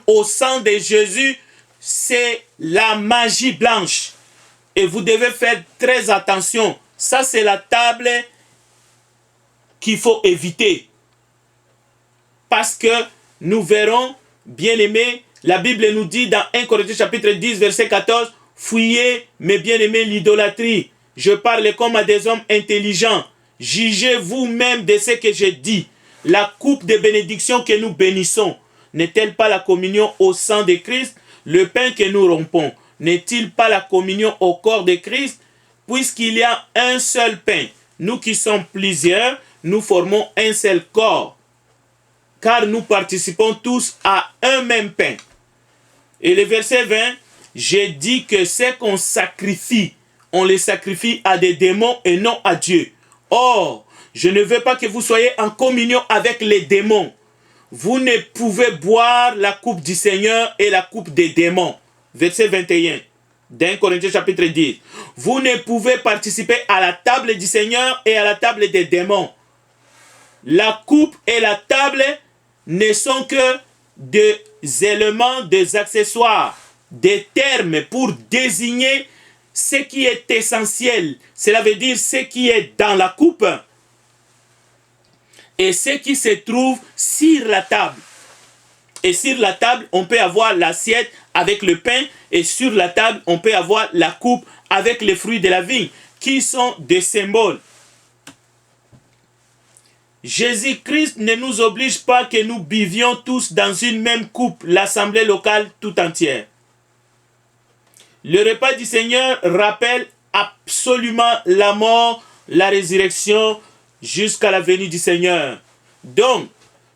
au sang de Jésus, c'est la magie blanche. Et vous devez faire très attention. Ça, c'est la table qu'il faut éviter. Parce que nous verrons, bien-aimés, la Bible nous dit dans 1 Corinthiens chapitre 10, verset 14, « Fuyez, mes bien-aimés, l'idolâtrie. Je parle comme à des hommes intelligents. Jugez vous-même de ce que je dis. La coupe de bénédiction que nous bénissons, n'est-elle pas la communion au sang de Christ? Le pain que nous rompons, n'est-il pas la communion au corps de Christ? Puisqu'il y a un seul pain, nous qui sommes plusieurs, nous formons un seul corps. Car nous participons tous à un même pain. » Et le verset 20, j'ai dit que ce qu'on sacrifie, on les sacrifie à des démons et non à Dieu. Or, je ne veux pas que vous soyez en communion avec les démons. Vous ne pouvez boire la coupe du Seigneur et la coupe des démons. Verset 21, d'un Corinthiens chapitre 10. Vous ne pouvez participer à la table du Seigneur et à la table des démons. La coupe et la table ne sont que des éléments, des accessoires, des termes pour désigner ce qui est essentiel. Cela veut dire ce qui est dans la coupe et ce qui se trouve sur la table. Et sur la table, on peut avoir l'assiette avec le pain, et sur la table, on peut avoir la coupe avec les fruits de la vigne, qui sont des symboles. Jésus-Christ ne nous oblige pas que nous buvions tous dans une même coupe, l'assemblée locale tout entière. Le repas du Seigneur rappelle absolument la mort, la résurrection, jusqu'à la venue du Seigneur. Donc,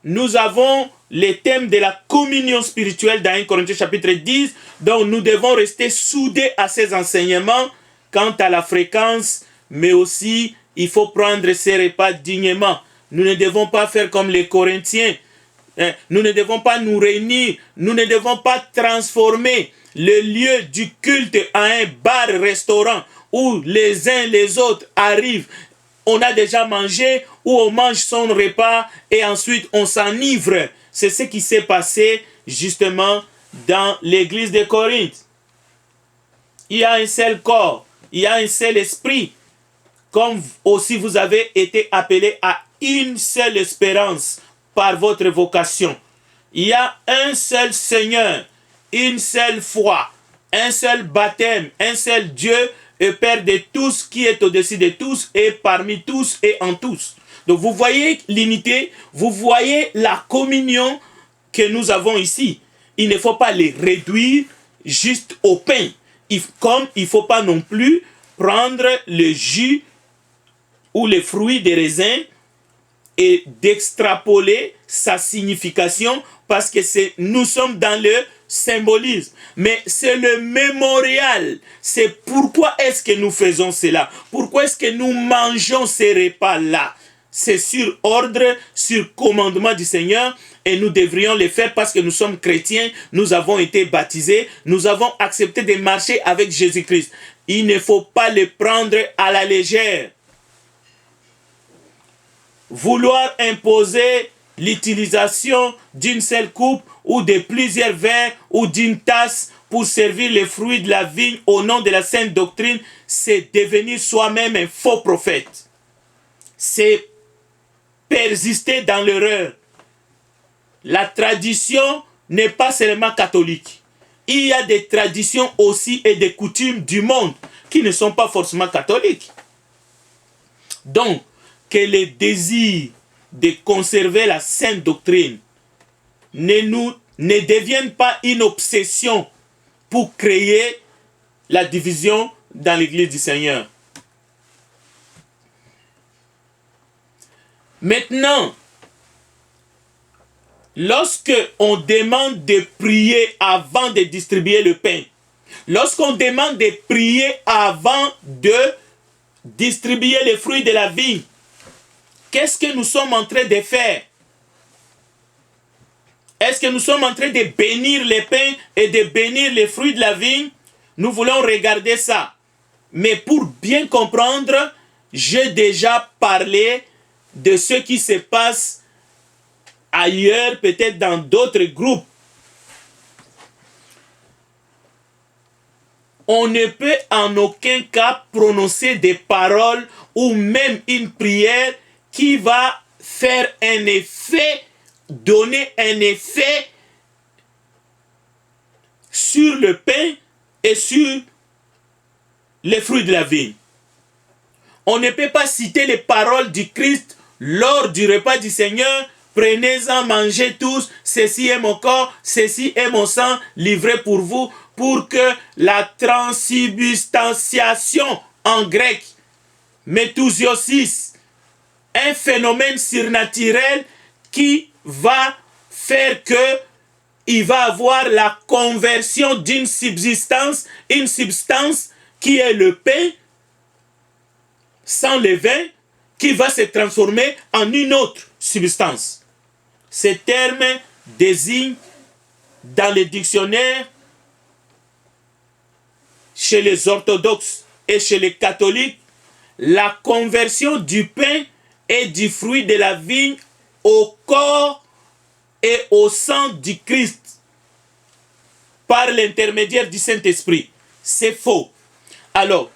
nous avons les thèmes de la communion spirituelle dans 1 Corinthiens chapitre 10, donc nous devons rester soudés à ces enseignements quant à la fréquence, mais aussi il faut prendre ces repas dignement. Nous ne devons pas faire comme les Corinthiens. Nous ne devons pas nous réunir. Nous ne devons pas transformer le lieu du culte en un bar-restaurant où les uns les autres arrivent. On a déjà mangé, ou on mange son repas et ensuite on s'enivre. C'est ce qui s'est passé justement dans l'église de Corinthe. Il y a un seul corps, il y a un seul esprit. Comme aussi vous avez été appelés à une seule espérance par votre vocation. Il y a un seul Seigneur, une seule foi, un seul baptême, un seul Dieu et Père de tous qui est au-dessus de tous et parmi tous et en tous. Donc vous voyez l'unité, vous voyez la communion que nous avons ici. Il ne faut pas les réduire juste au pain. Comme il ne faut pas non plus prendre le jus ou les fruits des raisins et d'extrapoler sa signification parce que nous sommes dans le symbolisme. Mais c'est le mémorial. C'est pourquoi est-ce que nous faisons cela? Pourquoi est-ce que nous mangeons ces repas-là? C'est sur ordre, sur commandement du Seigneur et nous devrions le faire parce que nous sommes chrétiens, nous avons été baptisés, nous avons accepté de marcher avec Jésus-Christ. Il ne faut pas le prendre à la légère. Vouloir imposer l'utilisation d'une seule coupe ou de plusieurs verres ou d'une tasse pour servir les fruits de la vigne au nom de la sainte doctrine, c'est devenir soi-même un faux prophète. C'est persister dans l'erreur. La tradition n'est pas seulement catholique. Il y a des traditions aussi et des coutumes du monde qui ne sont pas forcément catholiques. Donc, que les désirs de conserver la sainte doctrine ne deviennent pas une obsession pour créer la division dans l'église du Seigneur. Maintenant, lorsque on demande de prier avant de distribuer le pain, lorsqu'on demande de prier avant de distribuer les fruits de la vigne, qu'est-ce que nous sommes en train de faire? Est-ce que nous sommes en train de bénir les pains et de bénir les fruits de la vigne? Nous voulons regarder ça. Mais pour bien comprendre, j'ai déjà parlé de ce qui se passe ailleurs, peut-être dans d'autres groupes. on ne peut en aucun cas prononcer des paroles ou même une prière qui va faire un effet, donner un effet sur le pain et sur les fruits de la vigne. On ne peut pas citer les paroles du Christ lors du repas du Seigneur. Prenez-en, mangez tous, ceci est mon corps, ceci est mon sang, livré pour vous, pour que la transsubstantiation en grec, métousiosis, un phénomène surnaturel qui va faire que il va avoir la conversion d'une subsistance, une substance qui est le pain, sans levain, qui va se transformer en une autre substance. Ces termes désignent dans les dictionnaires, chez les orthodoxes et chez les catholiques, la conversion du pain et du fruit de la vigne au corps et au sang du Christ par l'intermédiaire du Saint-Esprit. C'est faux. Alors,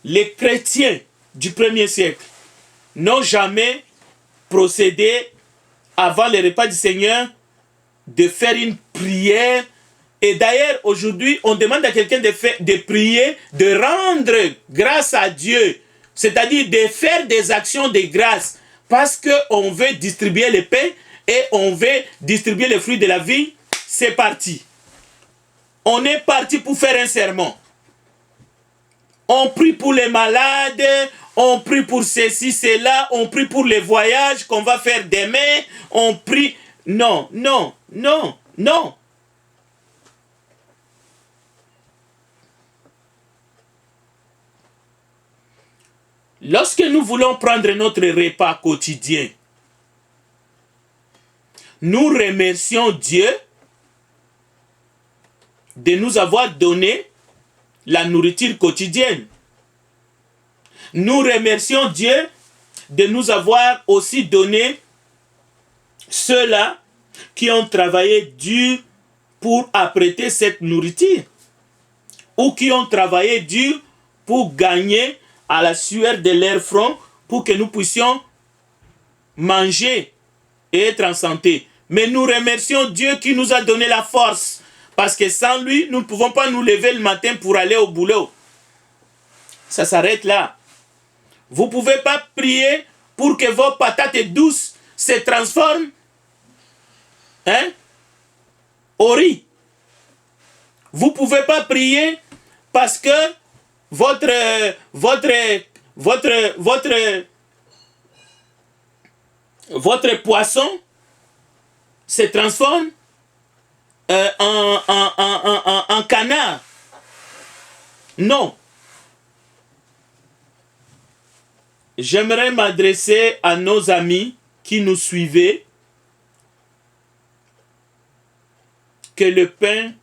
les chrétiens du 1er siècle n'ont jamais procédé avant le repas du Seigneur de faire une prière. Et d'ailleurs, aujourd'hui, on demande à quelqu'un de prier, de rendre grâce à Dieu, c'est-à-dire de faire des actions de grâce, parce qu'on veut distribuer le pain et on veut distribuer les fruits de la vie. C'est parti. On est parti pour faire un sermon. On prie pour les malades, on prie pour ceci, cela, on prie pour les voyages qu'on va faire demain, on prie... Non, non, non, non. Lorsque nous voulons prendre notre repas quotidien, nous remercions Dieu de nous avoir donné la nourriture quotidienne. Nous remercions Dieu de nous avoir aussi donné ceux-là qui ont travaillé dur pour apprêter cette nourriture, ou qui ont travaillé dur pour gagner à la sueur de leur front pour que nous puissions manger et être en santé. Mais nous remercions Dieu qui nous a donné la force, parce que sans lui, nous ne pouvons pas nous lever le matin pour aller au boulot. Ça s'arrête là. Vous ne pouvez pas prier pour que vos patates douces se transforment au riz. Vous ne pouvez pas prier parce que votre poisson se transforme en canard. Non. J'aimerais m'adresser à nos amis qui nous suivaient que le pain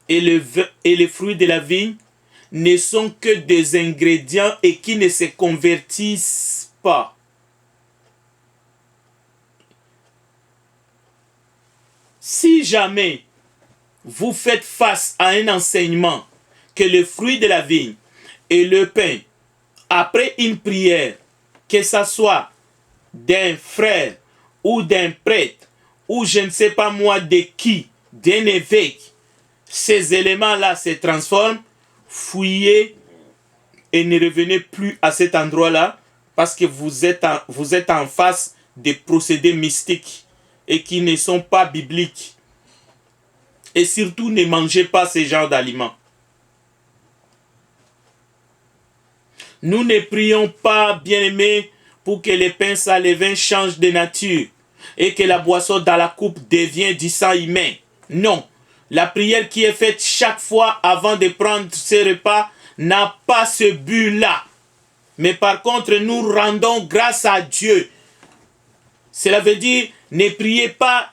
et les fruits de la vigne ne sont que des ingrédients et qui ne se convertissent pas. Si jamais vous faites face à un enseignement que le fruit de la vigne et le pain, après une prière, que ça soit d'un frère ou d'un prêtre, ou je ne sais pas moi de qui, d'un évêque, ces éléments-là se transforment, fuyez et ne revenez plus à cet endroit-là, parce que vous êtes en face des procédés mystiques et qui ne sont pas bibliques. Et surtout, ne mangez pas ce genre d'aliments. Nous ne prions pas, bien-aimés, pour que les pains sans levain changent de nature et que la boisson dans la coupe devienne du sang humain. Non. La prière qui est faite chaque fois avant de prendre ce repas n'a pas ce but-là. Mais par contre, nous rendons grâce à Dieu. Cela veut dire, ne priez pas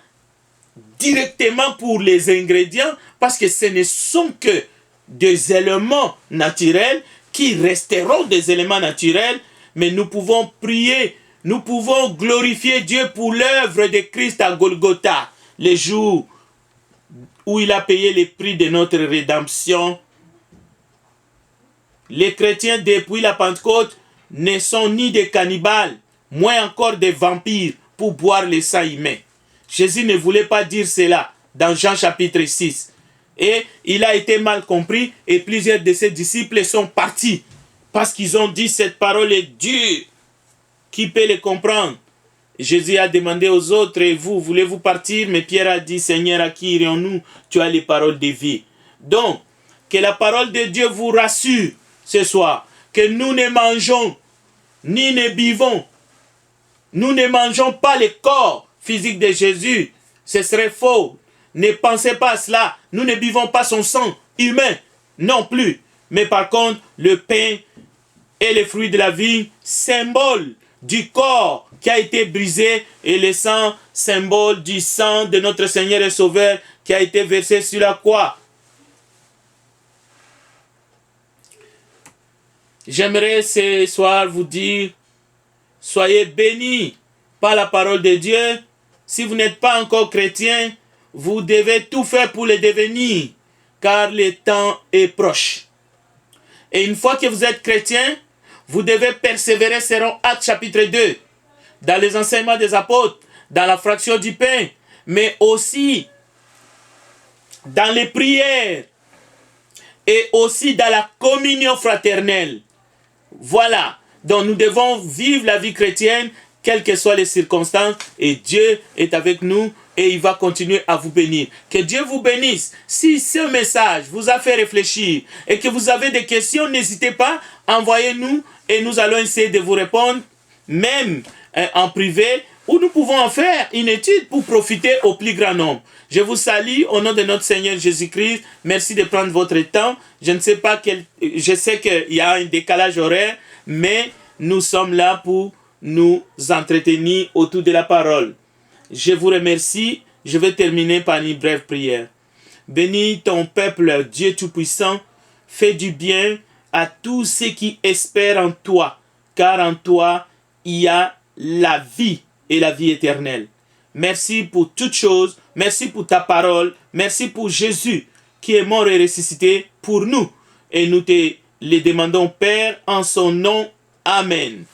directement pour les ingrédients, parce que ce ne sont que des éléments naturels qui resteront des éléments naturels, mais nous pouvons prier, nous pouvons glorifier Dieu pour l'œuvre de Christ à Golgotha, les jours où il a payé le prix de notre rédemption Les chrétiens depuis la Pentecôte ne sont ni des cannibales, moins encore des vampires pour boire le sang humain. Jésus ne voulait pas dire cela dans Jean chapitre 6. Et il a été mal compris et plusieurs de ses disciples sont partis parce qu'ils ont dit cette parole est dure. Qui peut le comprendre? Jésus a demandé aux autres, et vous, voulez-vous partir? Mais Pierre a dit, Seigneur, à qui irions-nous? Tu as les paroles de vie. Donc, que la parole de Dieu vous rassure ce soir, que nous ne mangeons ni ne buvons. Nous ne mangeons pas le corps physique de Jésus. Ce serait faux. Ne pensez pas à cela. Nous ne buvons pas son sang humain non plus. Mais par contre, le pain et les fruits de la vie, symbole du corps qui a été brisé, et le sang, symbole du sang de notre Seigneur et Sauveur qui a été versé sur la croix. J'aimerais ce soir vous dire, soyez bénis par la parole de Dieu. Si vous n'êtes pas encore chrétien, vous devez tout faire pour le devenir, car le temps est proche. Et une fois que vous êtes chrétien, vous devez persévérer selon Actes chapitre 2, dans les enseignements des apôtres, dans la fraction du pain, mais aussi dans les prières et aussi dans la communion fraternelle. Voilà, donc nous devons vivre la vie chrétienne, quelles que soient les circonstances, et Dieu est avec nous et il va continuer à vous bénir. Que Dieu vous bénisse. Si ce message vous a fait réfléchir et que vous avez des questions, n'hésitez pas, envoyez-nous et nous allons essayer de vous répondre, même en privé, ou nous pouvons en faire une étude pour profiter au plus grand nombre. Je vous salue au nom de notre Seigneur Jésus-Christ. Merci de prendre votre temps. Je ne sais pas je sais qu'il y a un décalage horaire, mais nous sommes là pour nous entretenir autour de la parole. Je vous remercie. Je vais terminer par une brève prière. Bénis ton peuple, Dieu Tout-Puissant. Fais du bien à tous ceux qui espèrent en toi, car en toi, il y a la vie et la vie éternelle. Merci pour toutes choses. Merci pour ta parole. Merci pour Jésus qui est mort et ressuscité pour nous. Et nous te le demandons, Père, en son nom. Amen.